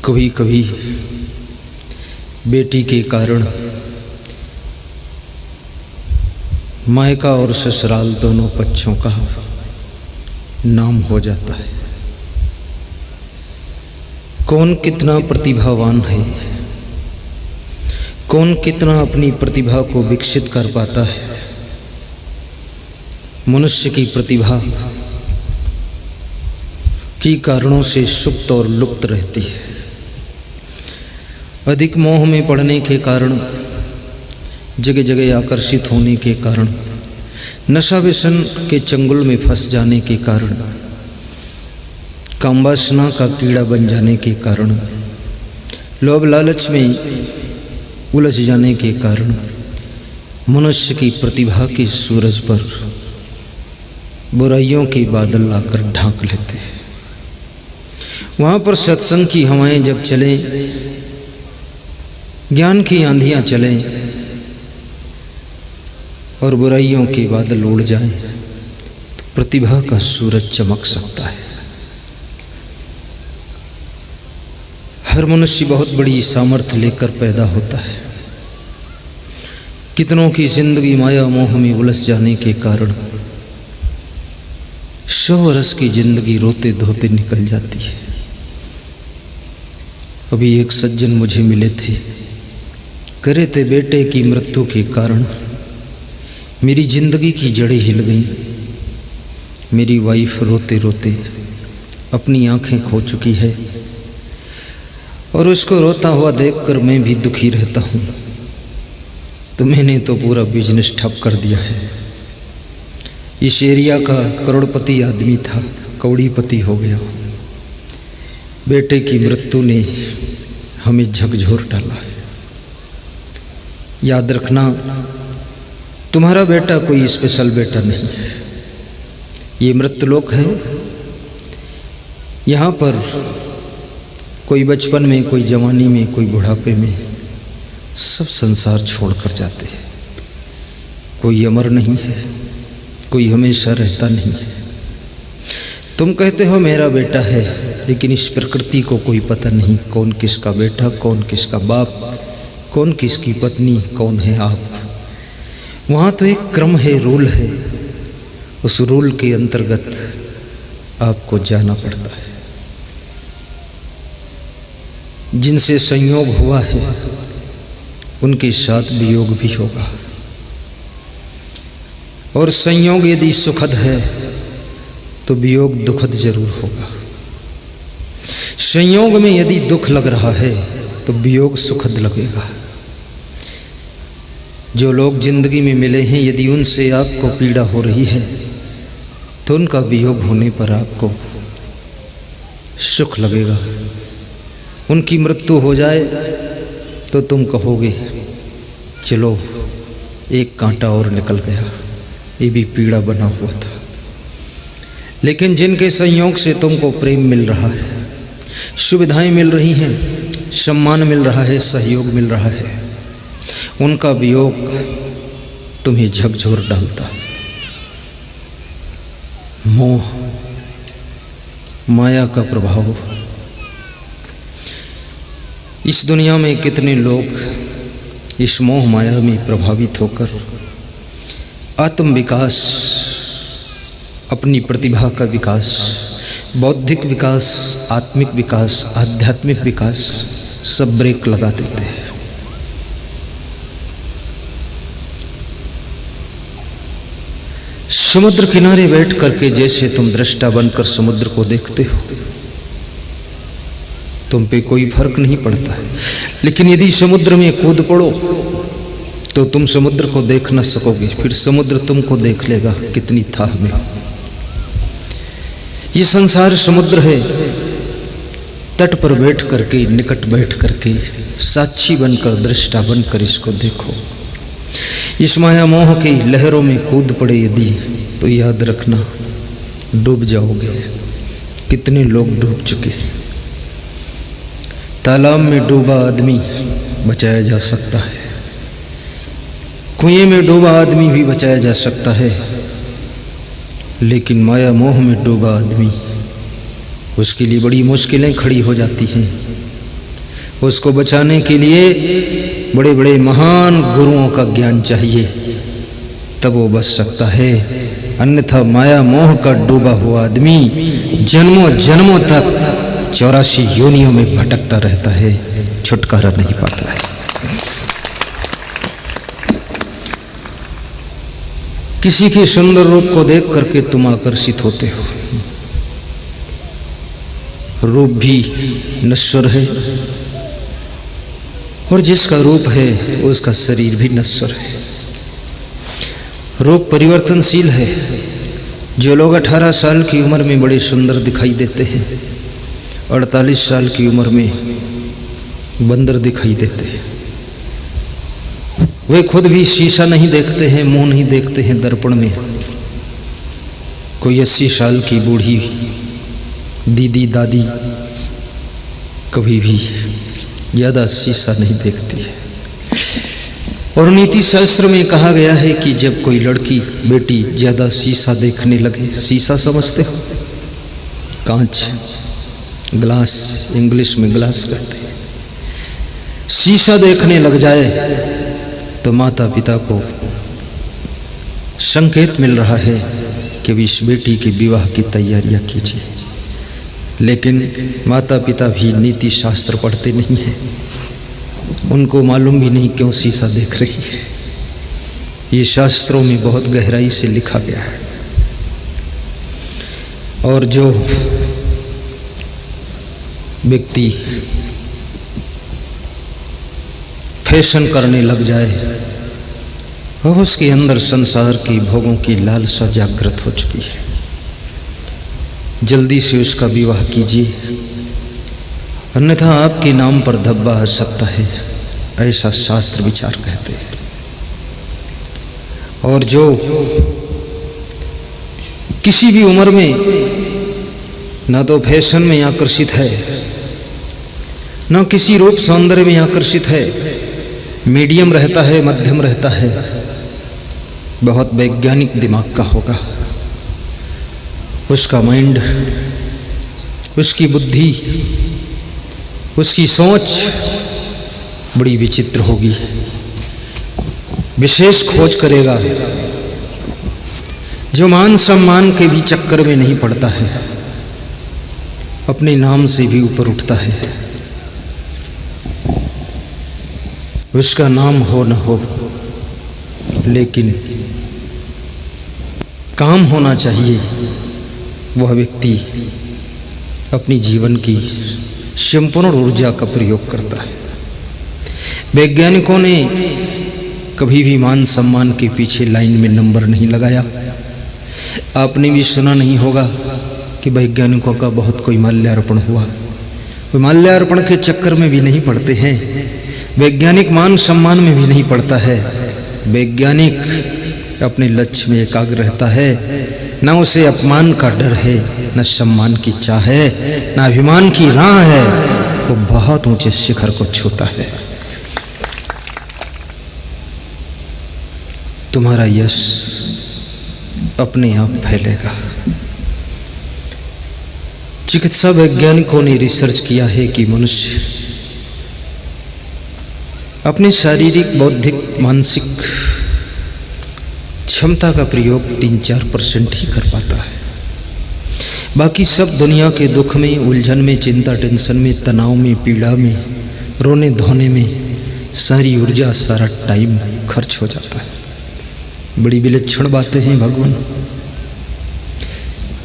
कभी कभी बेटी के कारण मायका और ससुराल दोनों पक्षों का नाम हो जाता है। कौन कितना प्रतिभावान है, कौन कितना अपनी प्रतिभा को विकसित कर पाता है। मनुष्य की प्रतिभा की कारणों से सुप्त और लुप्त रहती है। अधिक मोह में पड़ने के कारण, जगह जगह आकर्षित होने के कारण, नशा व्यसन के चंगुल में फंस जाने के कारण, कामवासना का कीड़ा बन जाने के कारण, लोभ लालच में उलझ जाने के कारण मनुष्य की प्रतिभा के सूरज पर बुराइयों के बादल आकर ढांक लेते हैं। वहाँ पर सत्संग की हवाएं जब चलें, ज्ञान की आंधियाँ चलें और बुराइयों के बादल उड़ जाएं, तो प्रतिभा का सूरज चमक सकता है। हर मनुष्य बहुत बड़ी सामर्थ्य लेकर पैदा होता है। कितनों की जिंदगी माया मोह में उलझ जाने के कारण 100 वर्ष की जिंदगी रोते धोते निकल जाती है। अभी एक सज्जन मुझे मिले थे, कह रहे थे बेटे की मृत्यु के कारण मेरी जिंदगी की जड़ें हिल गईं। मेरी वाइफ रोते रोते अपनी आंखें खो चुकी है और उसको रोता हुआ देखकर मैं भी दुखी रहता हूँ। तो मैंने तो पूरा बिजनेस ठप कर दिया है। इस एरिया का करोड़पति आदमी था, कौड़ीपति हो गया। बेटे की मृत्यु ने हमें झकझोर डाला है। याद रखना, तुम्हारा बेटा कोई स्पेशल बेटा नहीं है। ये मृत्युलोक है। यहाँ पर कोई बचपन में, कोई जवानी में, कोई बुढ़ापे में, सब संसार छोड़कर जाते हैं। कोई अमर नहीं है, कोई हमेशा रहता नहीं है। तुम कहते हो मेरा बेटा है, लेकिन इस प्रकृति को कोई पता नहीं कौन किसका बेटा, कौन किसका बाप, कौन किसकी पत्नी, कौन है आप। वहाँ तो एक क्रम है, रूल है। उस रूल के अंतर्गत आपको जाना पड़ता है। जिनसे संयोग हुआ है उनके साथ वियोग भी होगा, और संयोग यदि सुखद है तो वियोग दुखद जरूर होगा। संयोग में यदि दुख लग रहा है तो वियोग सुखद लगेगा। जो लोग जिंदगी में मिले हैं, यदि उनसे आपको पीड़ा हो रही है तो उनका वियोग होने पर आपको सुख लगेगा। उनकी मृत्यु हो जाए तो तुम कहोगे चलो एक कांटा और निकल गया, ये भी पीड़ा बना हुआ था। लेकिन जिनके संयोग से तुमको प्रेम मिल रहा है, सुविधाएं मिल रही हैं, सम्मान मिल रहा है, सहयोग मिल रहा है, उनका वियोग तुम्हें झकझोर डालता है। मोह, माया का प्रभाव। इस दुनिया में कितने लोग इस मोह माया में प्रभावित होकर आत्म विकास, अपनी प्रतिभा का विकास, बौद्धिक विकास, आत्मिक विकास, आध्यात्मिक विकास, सब ब्रेक लगा देते हैं। समुद्र किनारे बैठ करके जैसे तुम दृष्टा बनकर समुद्र को देखते हो, तुम पे कोई फर्क नहीं पड़ता है। लेकिन यदि समुद्र में कूद पड़ो तो तुम समुद्र को देख न सकोगे, फिर समुद्र तुमको देख लेगा कितनी थाह में। ये संसार समुद्र है। तट पर बैठ करके, निकट बैठ करके, साक्षी बनकर, दृष्टा बनकर इसको देखो। इस माया मोह की लहरों में कूद पड़े यदि, तो याद रखना डूब जाओगे। कितने लोग डूब चुके। तालाब में डूबा आदमी बचाया जा सकता है, कुएं में डूबा आदमी भी बचाया जा सकता है, लेकिन माया मोह में डूबा आदमी, उसके लिए बड़ी मुश्किलें खड़ी हो जाती हैं। उसको बचाने के लिए बड़े बड़े महान गुरुओं का ज्ञान चाहिए, तब वो बच सकता है। अन्यथा माया मोह का डूबा हुआ आदमी जन्मों जन्मों तक 84 योनियों में भटकता रहता है, छुटकारा नहीं पाता है। किसी के सुंदर रूप को देख करके तुम आकर्षित होते हो। रूप भी नश्वर है और जिसका रूप है उसका शरीर भी नश्वर है। रूप परिवर्तनशील है। जो लोग 18 साल की उम्र में बड़े सुंदर दिखाई देते हैं, 48 साल की उम्र में बंदर दिखाई देते हैं। वे खुद भी शीशा नहीं देखते हैं, मुंह नहीं देखते हैं दर्पण में। कोई 80 साल की बूढ़ी दीदी दादी कभी भी ज़्यादा शीशा नहीं देखती है। और नीति शास्त्र में कहा गया है कि जब कोई लड़की बेटी ज़्यादा शीशा देखने लगे, शीशा समझते हो, कांच, ग्लास, इंग्लिश में ग्लास कहते हैं, शीशा देखने लग जाए तो माता पिता को संकेत मिल रहा है कि इस बेटी के विवाह की तैयारियां कीजिए। लेकिन माता पिता भी नीति शास्त्र पढ़ते नहीं हैं, उनको मालूम भी नहीं क्यों शीशा देख रही है। ये शास्त्रों में बहुत गहराई से लिखा गया है। और जो व्यक्ति फैशन करने लग जाए, वह उसके अंदर संसार की भोगों की लालसा जागृत हो चुकी है। जल्दी से उसका विवाह कीजिए, अन्यथा आपके नाम पर धब्बा आ सकता है, ऐसा शास्त्र विचार कहते हैं। और जो किसी भी उम्र में ना तो फैशन में आकर्षित है, ना किसी रूप सौंदर्य में आकर्षित है, मीडियम रहता है, मध्यम रहता है, बहुत वैज्ञानिक दिमाग का होगा, उसका माइंड, उसकी बुद्धि, उसकी सोच बड़ी विचित्र होगी। विशेष खोज करेगा। जो मान सम्मान के भी चक्कर में नहीं पड़ता है, अपने नाम से भी ऊपर उठता है। उसका नाम हो न हो, लेकिन काम होना चाहिए। वह व्यक्ति अपनी जीवन की संपूर्ण ऊर्जा का प्रयोग करता है। वैज्ञानिकों ने कभी भी मान सम्मान के पीछे लाइन में नंबर नहीं लगाया। आपने भी सुना नहीं होगा कि वैज्ञानिकों का बहुत कोई माल्यार्पण हुआ। वे माल्यार्पण के चक्कर में भी नहीं पड़ते हैं, वैज्ञानिक मान सम्मान में भी नहीं पड़ता है। वैज्ञानिक अपने लक्ष्य में एकाग्र रहता है। न उसे अपमान का डर है, न सम्मान की चाह है, न अभिमान की राह है। वो बहुत ऊंचे शिखर को छूता है। तुम्हारा यश अपने आप फैलेगा। चिकित्सा वैज्ञानिकों ने रिसर्च किया है कि मनुष्य अपने शारीरिक, बौद्धिक, मानसिक क्षमता का प्रयोग 3-4% ही कर पाता है। बाकी सब दुनिया के दुख में, उलझन में, चिंता, टेंशन में, तनाव में, पीड़ा में, रोने धोने में सारी ऊर्जा, सारा टाइम खर्च हो जाता है। बड़ी विलक्षण बातें हैं भगवान।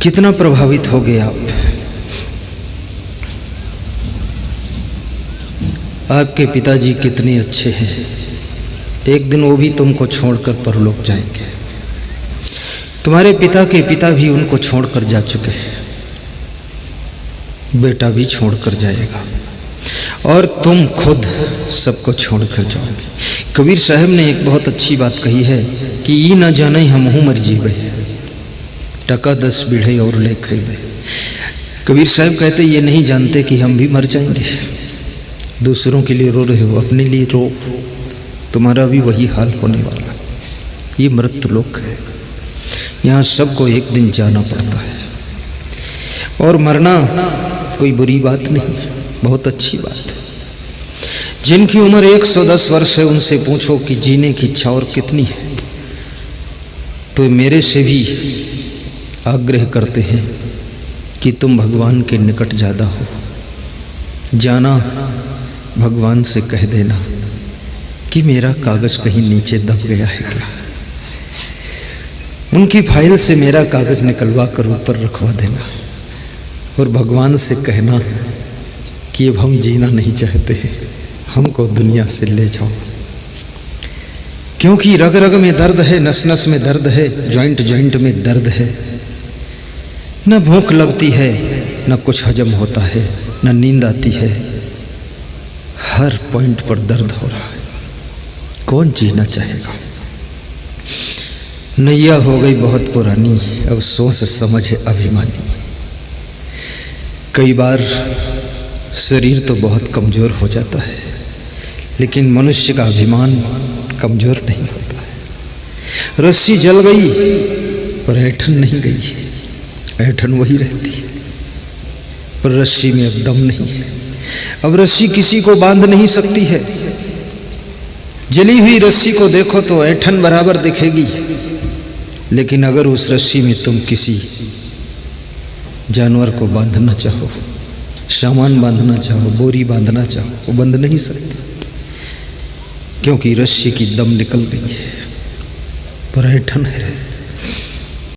कितना प्रभावित हो गए आप। आपके पिताजी कितने अच्छे हैं, एक दिन वो भी तुमको छोड़कर परलोक जाएंगे। तुम्हारे पिता के पिता भी उनको छोड़कर जा चुके हैं, बेटा भी छोड़कर जाएगा और तुम खुद सबको छोड़कर जाओगे। कबीर साहब ने एक बहुत अच्छी बात कही है कि ई न जाने हमहू मर जीवे, टका 10 बीढ़े और ले खेबे। कबीर साहब कहते ये नहीं जानते कि हम भी मर जाएंगे। दूसरों के लिए रो रहे हो, अपने लिए रो, तुम्हारा भी वही हाल होने वाला। ये मृत्युलोक है, यहाँ सबको एक दिन जाना पड़ता है। और मरना कोई बुरी बात नहीं, बहुत अच्छी बात है। जिनकी उम्र 110 वर्ष है उनसे पूछो कि जीने की इच्छा और कितनी है, तो मेरे से भी आग्रह करते हैं कि तुम भगवान के निकट ज़्यादा हो। जाना भगवान से कह देना कि मेरा कागज़ कहीं नीचे दब गया है क्या। उनकी फाइल से मेरा कागज़ निकलवा कर ऊपर रखवा देना और भगवान से कहना कि अब हम जीना नहीं चाहते, हमको दुनिया से ले जाओ। क्योंकि रग रग में दर्द है, नस नस में दर्द है, जॉइंट जॉइंट में दर्द है। न भूख लगती है, न कुछ हजम होता है, न नींद आती है। हर पॉइंट पर दर्द हो रहा है। कौन जीना चाहेगा। नैया हो गई बहुत पुरानी, अब सोच समझ है अभिमानी। कई बार शरीर तो बहुत कमज़ोर हो जाता है, लेकिन मनुष्य का अभिमान कमज़ोर नहीं होता है। रस्सी जल गई पर ऐंठन नहीं गई, ऐंठन वही रहती है, पर रस्सी में अब दम नहीं है। अब रस्सी किसी को बांध नहीं सकती है। जली हुई रस्सी को देखो तो ऐंठन बराबर दिखेगी, लेकिन अगर उस रस्सी में तुम किसी जानवर को बांधना चाहो, सामान बांधना चाहो, बोरी बांधना चाहो, वो बंध नहीं सकती, क्योंकि रस्सी की दम निकल गई है, पर ऐंठन है।